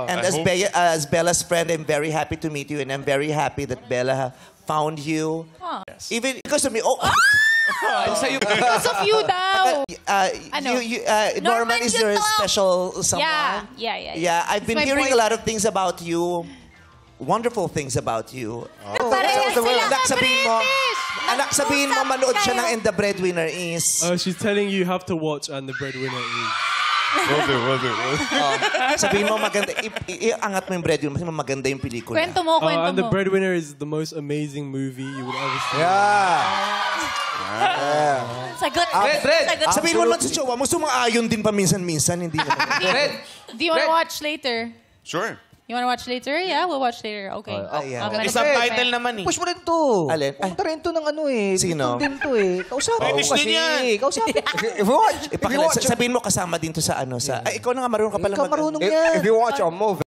And as Bella's friend, I'm very happy to meet you, and I'm very happy that Bella found you. Yes. Even because of me. Because of you daw. Norman is your special someone. Yeah. I've been hearing a lot of things about you. Wonderful things about you. Anak, sabihin mo, manood siya ng And the Breadwinner Is. She's telling you have to watch And the Breadwinner Is. Will do. Sabihin mo, maganda. Iangat mo yung Breadwinner. Kasi maganda yung pelikula. Kwento mo. And the Breadwinner is the most amazing movie you would ever see. Sagot. Sabihin mo naman sa show, gusto mong ayon din pa minsan-minsan. Hindi naman. Do you wanna watch later? Sure. You wanna watch later? Yeah, we'll watch later. Okay. Isang title naman eh. Push mo rin to. Alin? Pumunta rin to ng ano eh. Sino? Din to eh. Kausapin mo Finish kasi. din yan. Kausapin. If you watch. Sabihin mo kasama din to sa ano. Ikaw na nga marunong ka pala Ikaw marunong yan. If you watch a movie,